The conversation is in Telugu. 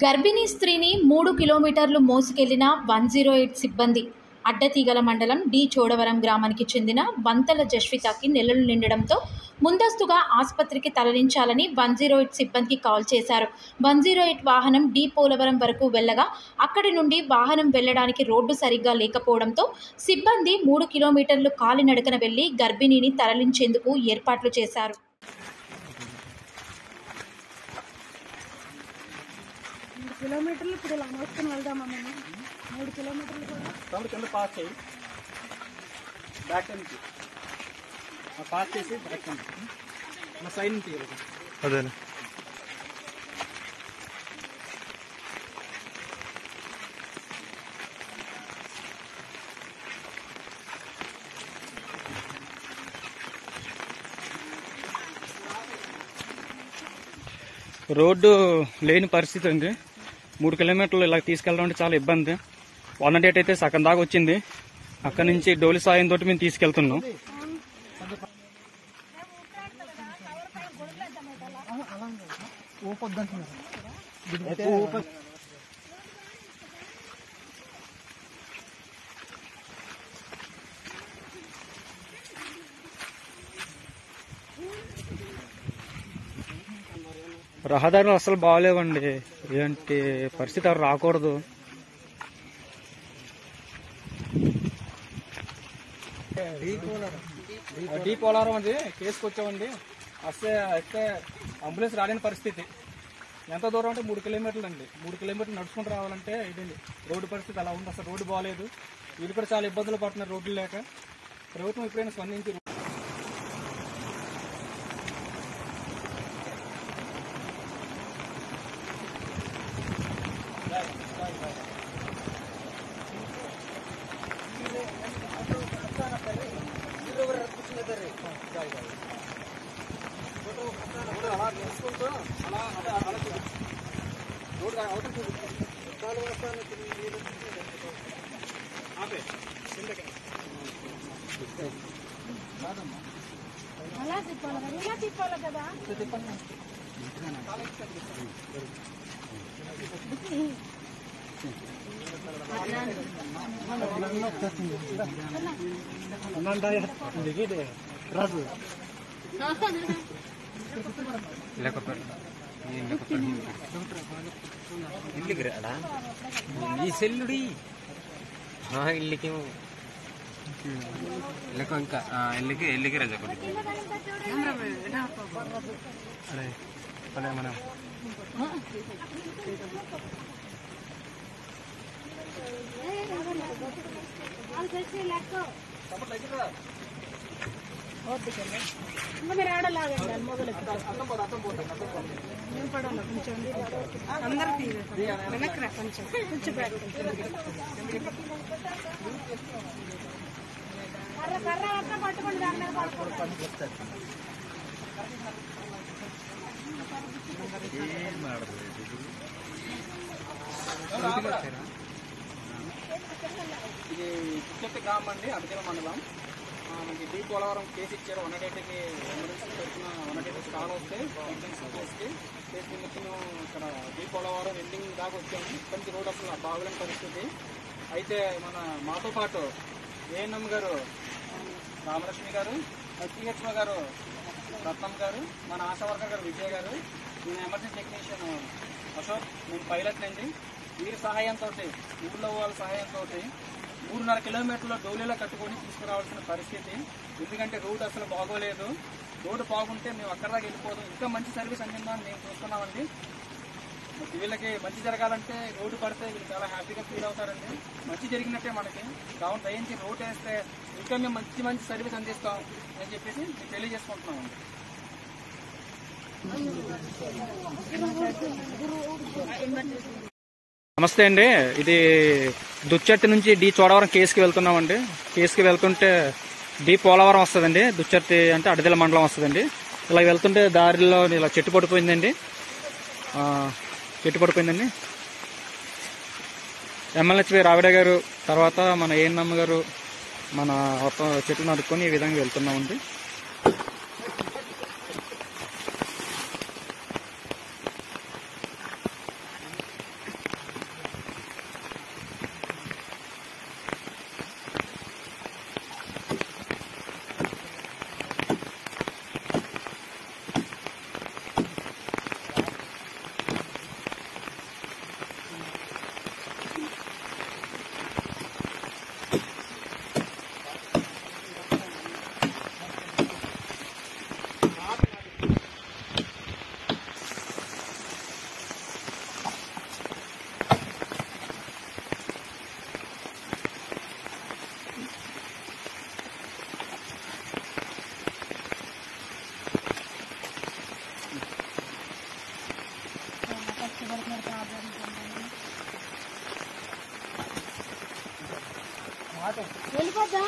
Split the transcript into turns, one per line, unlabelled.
గర్భిణీ స్త్రీని 3 కిలోమీటర్లు మోసుకెళ్లిన 108 సిబ్బంది. అడ్డతీగల మండలం డి చోడవరం గ్రామానికి చెందిన వంతల జస్వితకి నెలలు నిండడంతో ముందస్తుగా ఆసుపత్రికి తరలించాలని 108 సిబ్బందికి కాల్ చేశారు. 108 వాహనం డి పోలవరం వరకు వెళ్లగా అక్కడి నుండి వాహనం వెళ్లడానికి రోడ్డు సరిగ్గా లేకపోవడంతో సిబ్బంది 3 కిలోమీటర్లు కాలినడకన వెళ్లి గర్భిణిని తరలించేందుకు ఏర్పాట్లు చేశారు.
కిలోమీటర్లు ఇప్పుడు ఇలా మోసుకొని వెళ్దామా మేము? 3 కిలోమీటర్లు కూడా
తమ్ముడు కింద పాస్ చేయి, బ్యాక్ నుంచి పాస్ చేసి బ్యాక్ నా సైడ్ నుంచి
అదే రోడ్డు లేని పరిస్థితి ఉంది. 3 కిలోమీటర్లు ఇలా తీసుకెళ్ళడం అంటే చాలా ఇబ్బంది. 108 అయితే సగం దాకా వచ్చింది. అక్కడి నుంచి డోలి సాయం తోటి మేము తీసుకెళ్తున్నాం. రహదారులు అసలు బాగాలేవండి. ఏంటి పరిస్థితి ఎవరు రాకూడదు.
డీ పోలవరం అండి కేసుకు వచ్చామండి. అయితే అంబులెన్స్ రాలేని పరిస్థితి. ఎంత దూరం అంటే 3 కిలోమీటర్లు అండి. 3 కిలోమీటర్లు నడుచుకుంటూ రావాలంటే ఇదండి రోడ్డు పరిస్థితి అలా ఉంది. అసలు రోడ్డు బాగాలేదు. వీళ్ళు కూడా చాలా ఇబ్బందులు పడుతున్నారు రోడ్లు లేక. ప్రభుత్వం ఎప్పుడైనా స్పందించి
అలా తిప్పాలి కదా, ఇలా తిప్పాలి కదా.
ఈ సెల్లుడి ఇల్లుకి ఇంకా ఇల్లుకి రజ
మనం
ఇంకా మీరు ఆడలాగండి మొదలు నేను పడాలి కొంచెం అందరూ వెనక్కి రా కొంచెం కొంచెం కర్ర అట్లా పట్టుకోండి దాని మీద పడుకోండి.
ఇది కుచ్చెట్టి గ్రామం అండి, అడ్డతీగల మండలం. మనకి డీ పోలవరం కేసు ఇచ్చారు. 108కి ఎమర్జెన్సీ తరఫున 108 కాల్ వస్తే కేసుకి నిమిత్తం ఇక్కడ డీ పోలవరం ఎండింగ్ దాకా వచ్చాము. ఇక్కడి రోడ్ అసలు బాగులేని పరిస్థితి. అయితే మాతో పాటు ఏఎన్ఎం గారు రామలక్ష్మి గారు, సిహెచ్ఓ గారు రత్నం గారు, మన ఆశా వర్కర్ గారు విజయ్ గారు, నేను ఎమర్జెన్సీ టెక్నీషియన్ అశోక్, నేను పైలట్ అండి. వీరి సహాయంతో, ఊళ్ళో వాళ్ళ సహాయంతో 3.5 కిలోమీటర్ల డోలీలో కట్టుకొని తీసుకురావాల్సిన పరిస్థితి. ఎందుకంటే రోడ్డు అసలు బాగోలేదు. రోడ్డు బాగుంటే మేము అక్కడ దాకా వెళ్ళిపోదాం, ఇంకా మంచి సర్వీస్ అందిందని మేము చూస్తున్నామండి. వీళ్ళకి మంచి జరగాలంటే రోడ్డు పడితే వీళ్ళు చాలా హ్యాపీగా ఫీల్ అవుతారండి. మంచి జరిగినట్టే మనకి. కావున దయించి రోడ్డు వేస్తే ఇంకా మేము మంచి సర్వీస్ అందిస్తాం అని చెప్పేసి మేము తెలియజేసుకుంటున్నామండి.
నమస్తే అండి. ఇది దుచ్చర్తి నుంచి డి చోడవరం కేసుకి వెళ్తున్నామండి. కేసుకి వెళ్తుంటే డి పోలవరం వస్తుందండి. దుచ్చర్తి అంటే అడ్డతీగల మండలం వస్తుందండి. ఇలా వెళ్తుంటే దారిలో ఇలా చెట్టు పడిపోయిందండి. ఎమ్మెల్యే రావిడ గారు, తర్వాత మన ఏఎన్ఎం గారు మన మొత్తం చెట్లు నరుక్కొని ఈ విధంగా వెళ్తున్నామండి.
వెళ్ళిపోద్దా